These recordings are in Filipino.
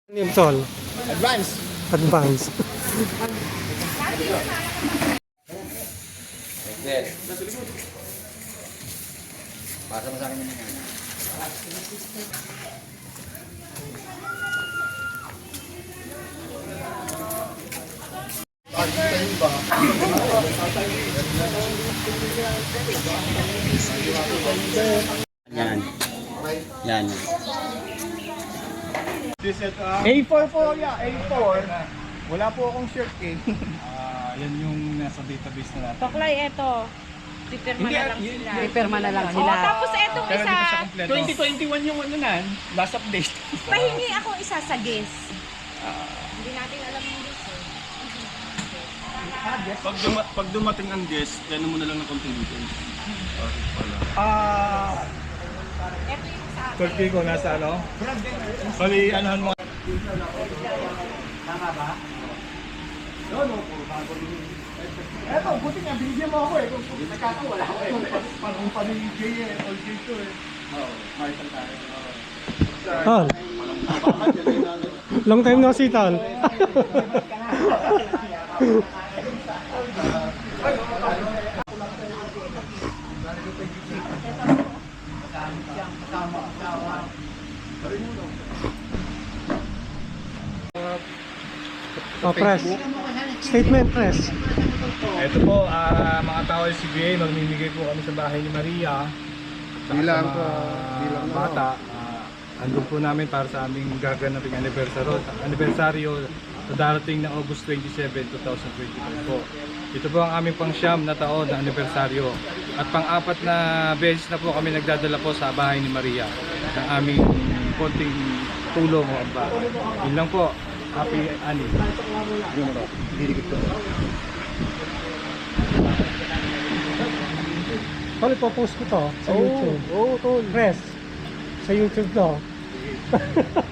Name tol. Advance. Advance. Hindi. Pasa mo sa akin yan. Yan. Yan. A4 po ya, A4. Wala po akong shirt eh. Yan yung nasa database na natin. Toklay, eto. Pipirma na lang sila. Pipirma na lang Oh, sila. tapos etong Pero isa, hindi pa siya kompleto. 2021 yung ano na, last update. pahingi ako isa sa guest. Hindi natin alam yung guest eh. Pag dumating ang guest, yan mo na lang ng konting details. Eto yung sa akin. Turkey ko nasa ano? Bali, anuhan mo. Eto, buti nga, binigyan mo ako eh. Kung nagkakawala ako eh. Parang panigay eh. All day to eh. Oo, Marshall tayo. Tol. Long time no see, tol. Press. Statement press. Ito po, mga tao ng CBA, magmimigay po kami sa bahay ni Maria. Bilang bata. Andun po namin para sa aming gaganaping anibersaryo sa darating na August 27, 2025 po. Ito po ang aming pang-siyam na taon na anibersaryo. At pang-apat na beses na po kami nagdadala po sa bahay ni Maria ng aming konting tulong o amba. Yun lang po. Happy Ani. Yun po. Didikit ko. Tol, ipopost ko to sa YouTube. Oo, tol. Press. Sa YouTube to.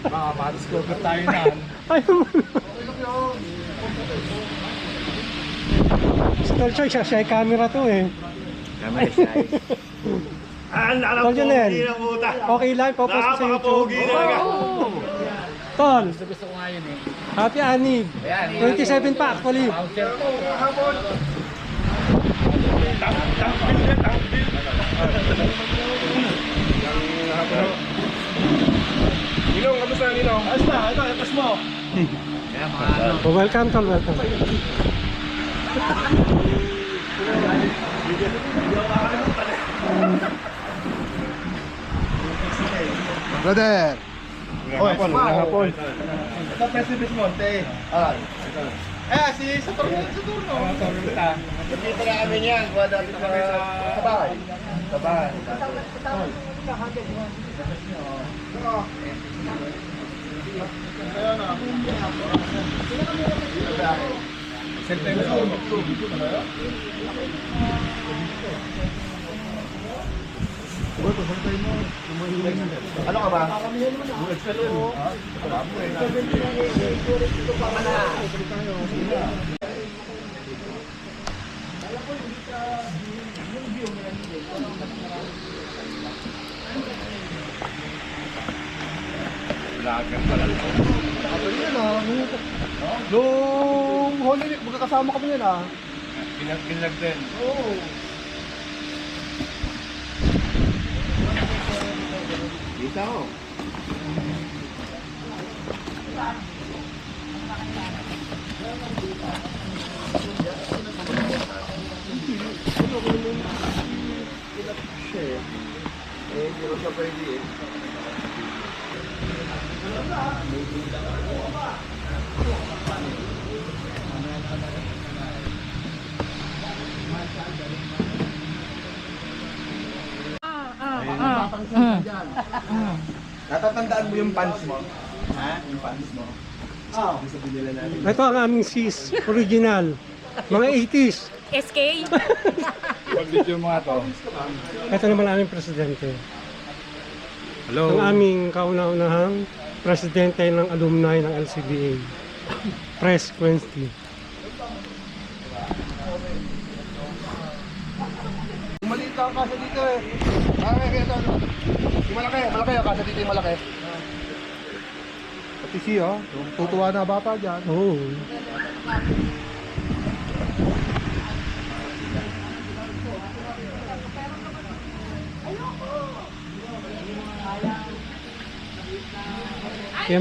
Baka ma-discover tayo na. Ayaw mo na. Si Tol Choy, siya camera to eh. Kamay shy. Tol Janel, okay lang, ipopost ko sa YouTube. Tol, Gusto ko nga yun eh. Happy Anib. 27 pa actually. Ninong, kamusta Ninong? Ayos na, ito, atas mo. Kaya mga ano. Oh, welcome, Tol, welcome. Brother! Hapon, hapon. Ito, President Monte. Si Saturno. Saturno kita. Nakita na kami niyan. Kuha dati sa bahay. Sa bahay. Ano ka ba? Nung Holy Week, magkakasama kami yan ah. Pinag din. Oo. Dito ako. Hindi ko siya pwede eh. Natatandaan mo yung pants mo? Ha? Yung pants mo? Oo. Gusto binila natin. Ito ang aming sis, original. Mga 80s. SK? Pag-video mo nga to. Ito naman ang aming presidente. Hello. Ang aming kauna-unahang presidente ng alumni ng LCBA. Press Quincy. Maliit lang ang kasa dito eh. Kaya ito. Yung malaki ang kasa dito yung malaki. RTC, oh. Tutuwa na bata dyan. Oo.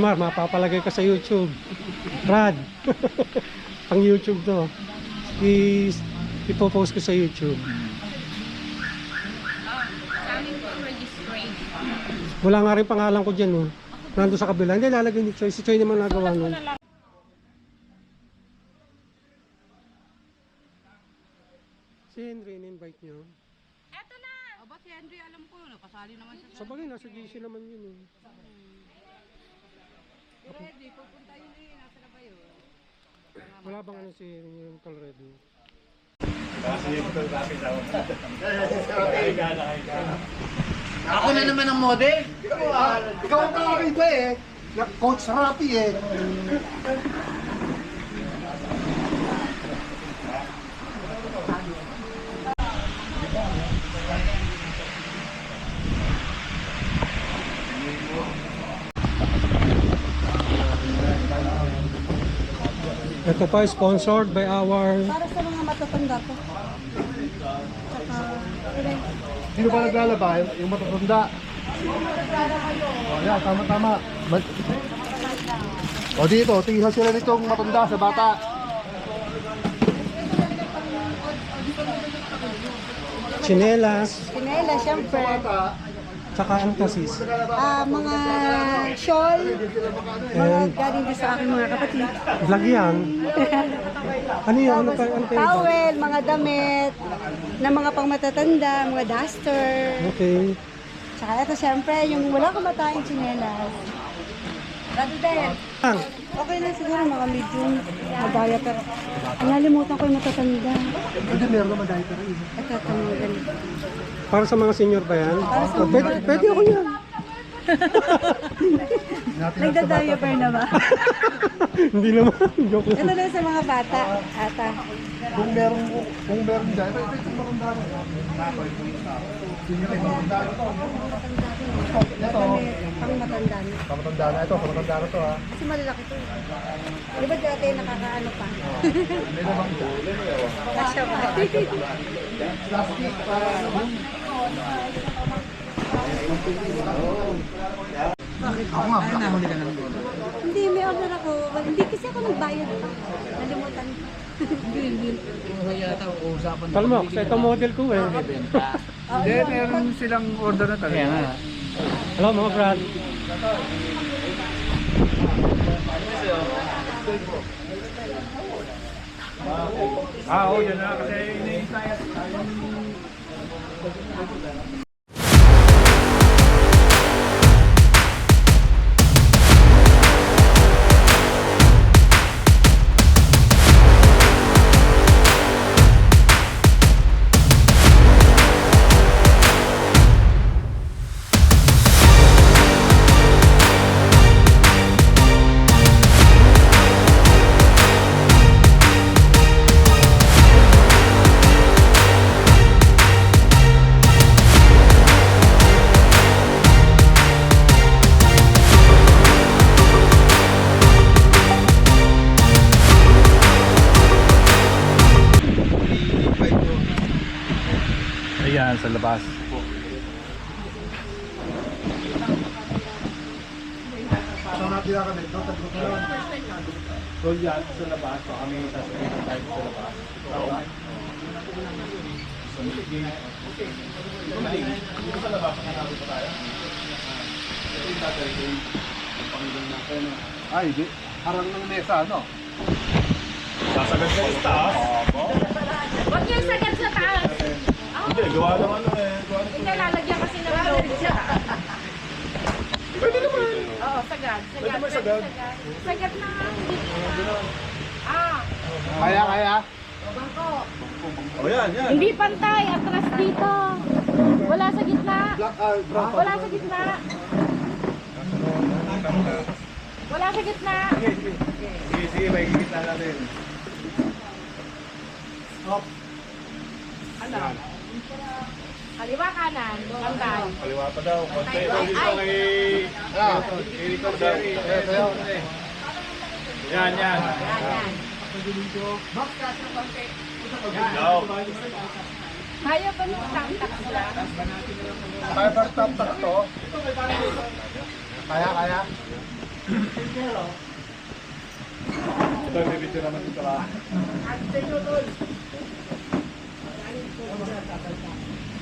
Mar, mapapalagay ka sa YouTube. Rad. Pang YouTube to. Ipopost ko sa YouTube. Wala nga rin pangalan ko dyan, oh. Nandun sa kabila. Hindi, lalagay ni Choy. Si Choy naman nagawa nun. Si Henry, in-invite nyo. Eto na! O ba't si Henry, alam ko, nakasali naman siya. Sa bagay, nasa GC naman yun, eh. Ready, pupunta yun eh, nasa na ba yun? Wala bang ano si yung Colorado? Ako na naman ang model. Ikaw ang kakaiba eh. Coach Rapi eh. Ito pa, sponsored by our... Para sa mga matatanda ko. Tsaka, Sino ba naglalaba? Yung matatanda. Oh, yan, tama-tama. O dito, tingnan sila nitong matanda sa bata. Chinelas, pinela, syempre. tsaka emphasis. Mga shawl, mga galing din sa aking mga kapatid. Vlog yan. Ano yun? Ano pa yung Towel, mga damit, na mga pangmatatanda, mga duster. Okay. Tsaka ito syempre, yung wala kamataing tsinelas. Dati din. Ah, Okay na siguro mga medium, mga diaper. Nalimutan ko yung matatanda. Hindi, meron naman dahil pero isa. Ito, mga ganito. para sa mga senior ba yan? Para sa Oh, pwede ako yan. Nagda-diaper na ba? Hindi naman. Joke lang. Ito na sa mga bata, ata. Kung meron dyan, ito yung matanda na. Sino yung matanda na to? Ito. Pang matanda na. Pamatanda na ito, pamatanda na to ha. Kasi malalaki to. Di ba dati nakakaano pa? May naman ito. Kasya pa. Plastic pa. Ako nga, nahuli ka na ng bola. Hindi, may order ako. Hindi kasi ako nagbayad pa. Nalimutan ko. Hindi. Kaya yata usapan. Talmok, sa ito model ko eh. Hindi, meron silang order na talaga. Kaya nga. Hello mga brad. Oo, yun na kasi ina-inspire. Ayan, sa labas. Saan natin kami? So yan, sa labas. So kami sasabihin tayo sa labas. Dito sa labas, nakakabot pa tayo. Ito yung tatay. Panginoon natin. Ay, di. Harang ng mesa, ano? Sasagad ka sa taas. Huwag yung sagad sa taas. Hindi, gawa naman eh. Hindi lalagyan kasi ng logo siya. Pwede naman. Oo, sagad. Pwede naman sagad. Sagad na nga. Ah, Kaya. bangko. O yan, yan. Hindi pantay. Atras dito. Wala sa gitna. Wala sa gitna. Wala sa gitna. Sige, may kikita natin. Ano? Kaliwa kanan, bangkay. Kaliwa pa daw. Konti. Ay, Dito ay. kay Rito Jerry. Yan, yan. Yan. Go. Kaya ba nung tamtak sila? Fiber top to. Kaya. Ito, may video naman dito ka.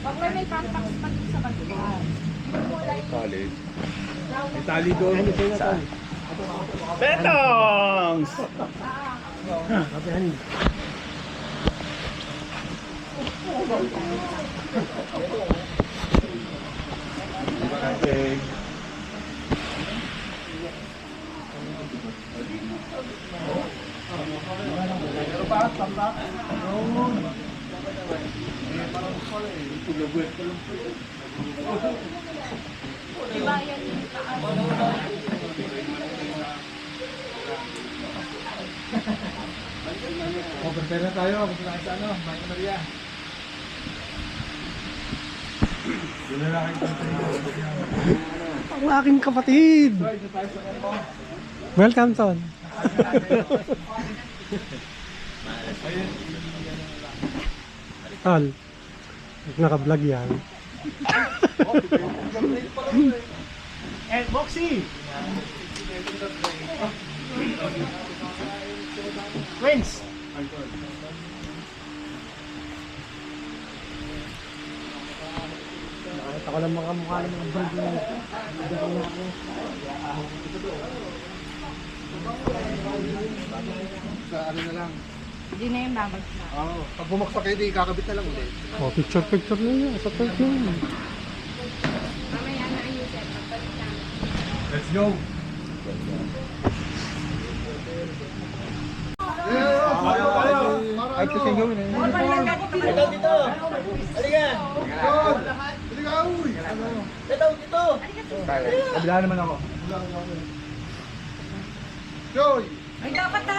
Pag may tamtak pa dun sa batuan. Tali. May tali doon. Betongs! Okay. Diba yan yung Prepare na tayo. Punta tayo sa Bahay Maria. Doon na lang Ang aking kapatid. Welcome, Ton. Tol, naka-vlog yan. Eh, Boxy! Wins! Nakita ko lang mga mukha ng mga vlog na Sa ano na lang. Hindi na yung babag na. Oo. Pag bumaksak kayo, di kakabit na lang ulit. Oh, picture na yan. Sa third yun. Mamaya na ayusin. Pagpalit na. Let's go! Ay, ito siya gawin eh. Dito, dito! Halika! Halika, uy! Dito, dito! Kabila naman ako. Joy! Ay, dapat na.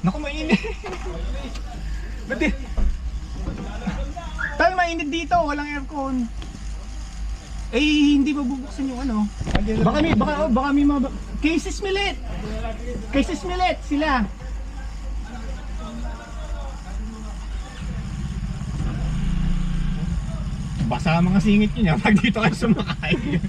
Naku, mainit! Ba't di? Tayo mainit dito, walang aircon. Eh, hindi mabubuksan yung ano. Baka may mga... Cases Millet! Cases Millet, sila! Basa ang mga singit nyo niya pag dito kayo sumakay.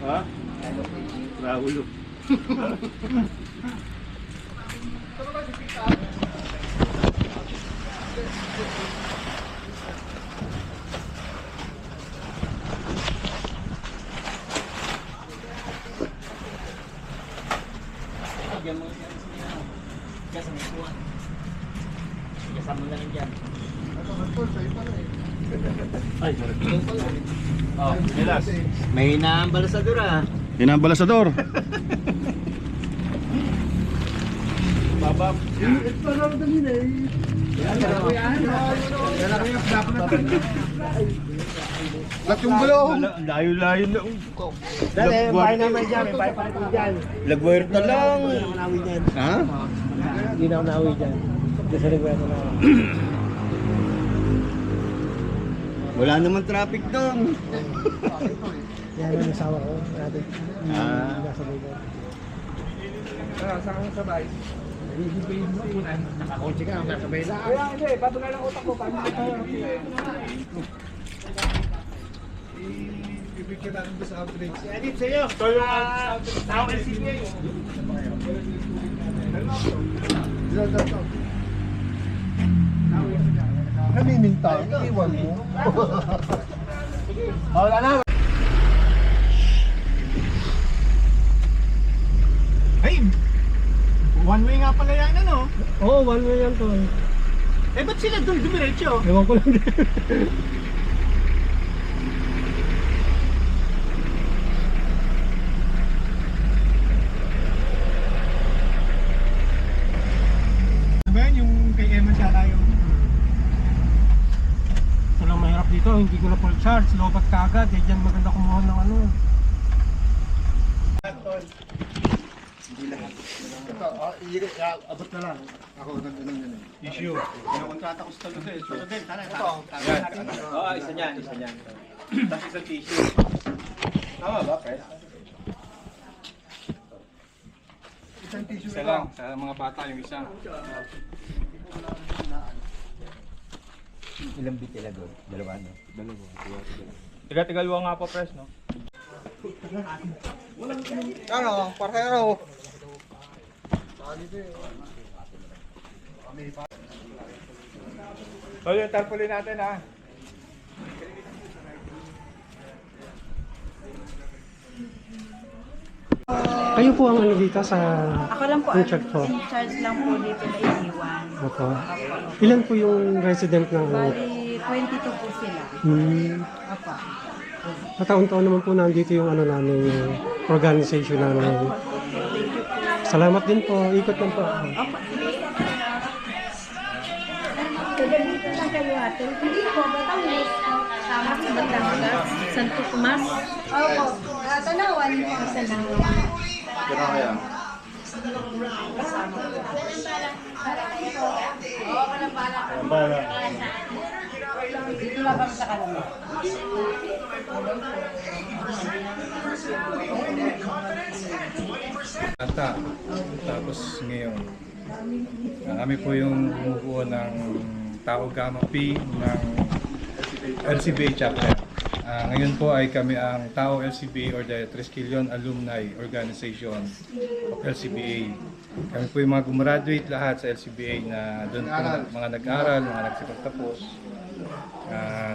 Ha? Raulo. Ay, sorry. Oh, Elas. May inaambalasador ah. Yan ang balasador. Babab. Lahat yung gulong! Layo-layo na. Dali, bahay naman dyan. May bahay pa rin dyan. Lagwire na lang. Hindi na ako nawi dyan. Ha? Hindi na ako nawi dyan. Kasi nagwento na ako. Wala naman traffic doon. Yan ang nasawa ko. Natin. Ah. Nasabay ko. Saan ka sabay? Nakakotse ka, nasabay lang. Kaya hindi, bago na lang utak ko. Paano ka tayo? Ibigyan natin ba sa outreach? Edit sa'yo. Ito yung tao LCBA. Dito. Namiminta. Iwan mo. Wala na. Ay! One way nga pala yan, ano? Oo, one way yan to. Eh, ba't sila doon dumiretso? Ewan ko lang din. Ano ba yan? Yung kay Emma siya tayo. Ito lang mahirap dito, hindi ko na full charge. Lobat ka agad, eh dyan maganda kumuha ng ano. Abot na lang. Ako nandun yun. Issue. Pinakontrata ko sa Taludel. Taludel, tara. Oo, isa niyan. Tapos isang tissue. Tama ba, Pres? Isang tissue Isa lang, sa mga bata yung isa. Ilang bit nila doon? Dalawa, no? Tiga-tigalwa nga po, Pres, no? Ano? Parhero. So yung tarpaulin natin, ha? Kayo po ang ano dito sa... Ako lang po In charge po. in charge lang po dito na iniwan. Opo. Ilan po yung resident ng... Bali, 22 po sila. Apa. Sa taon-taon naman po nandito yung ano namin, yung organization namin. Salamat din po. Ikot lang po. Kaya dito lang kayo ate. Hindi po, Batangas. Tama sa Batangas. Santo Tomas. Opo. Tanawan po. Tanawan. Kaya kaya. Dito lang kami sa kanila. Ata. Tapos ngayon, kami po yung bumubuo ng Tau Gamma Pi ng LCBA chapter. Ngayon po ay kami ang Tau LCBA or the Triskelion Alumni Organization of LCBA. Kami po yung mga gumraduate lahat sa LCBA na doon po mga nag-aral, mga nagsipagtapos.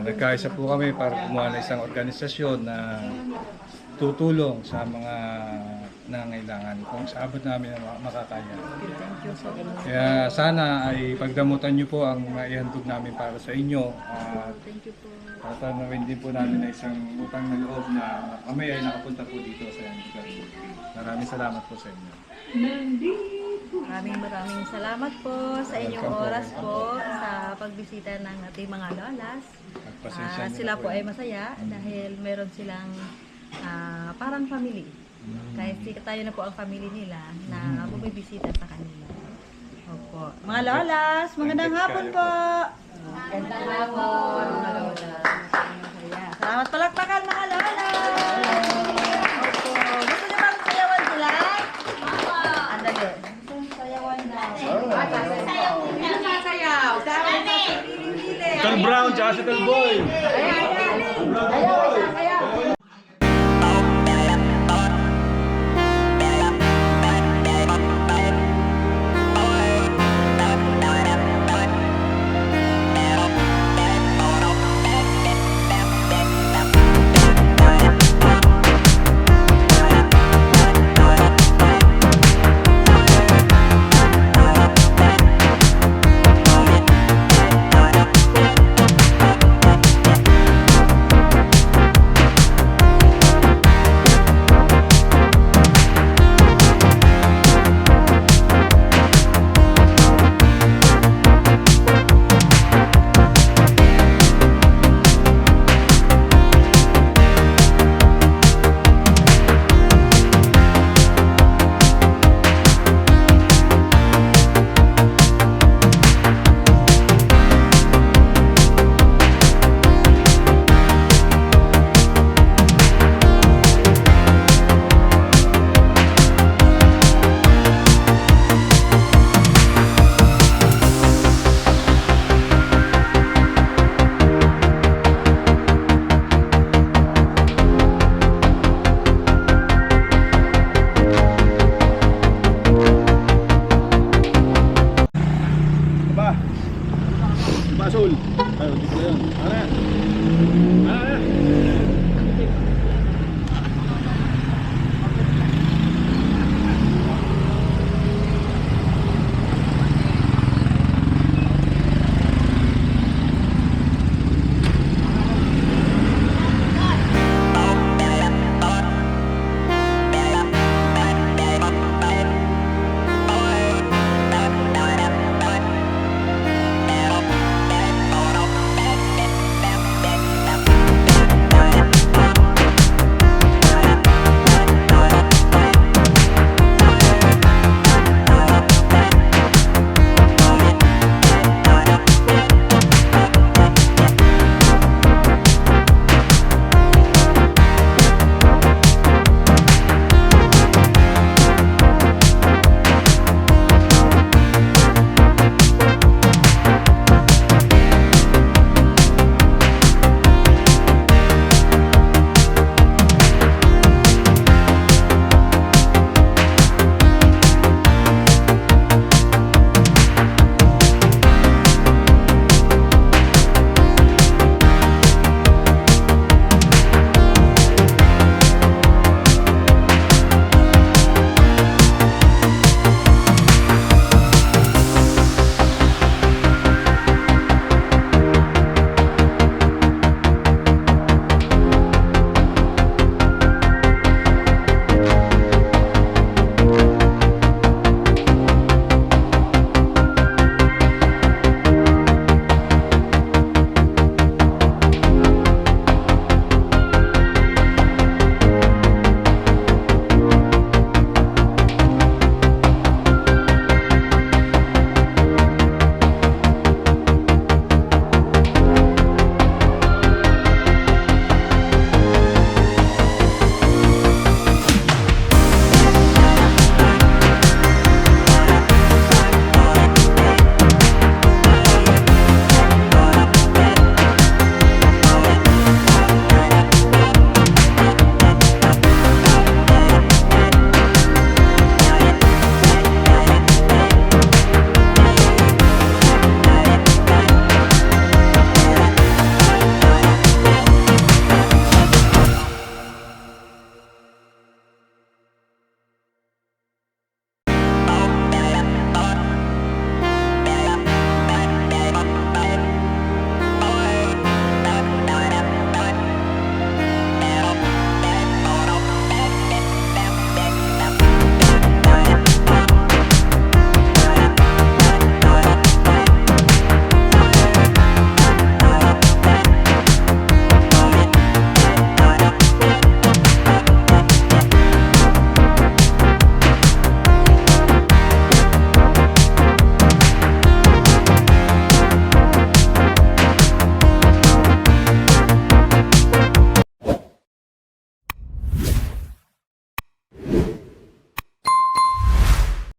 Nagkaisa po kami para gumawa ng isang organisasyon na tutulong sa mga nangangailangan kung sa abot namin na makakaya. Kaya sana ay pagdamutan niyo po ang maihandog namin para sa inyo. At tanawin din po namin na isang utang na loob na kami ay nakapunta po dito sa lugar. Maraming salamat po sa inyo. Maraming salamat po sa inyong oras po sa pagbisita ng ating mga lolas. At pasensya niyo Sila na po ay masaya dahil meron silang parang family. Kahit tayo na po ang family nila na bumibisita sa kanila. Opo. Mga lolas, magandang hapon po. Magandang hapon, mga lolas. Salamat palakpakan mga lolas. Opo. Gusto niyo bang sayawan sila? Andali. Sayawan na. Sayaw. Sayaw. Tol Brown, tsaka si Tol Boy. Ayaw.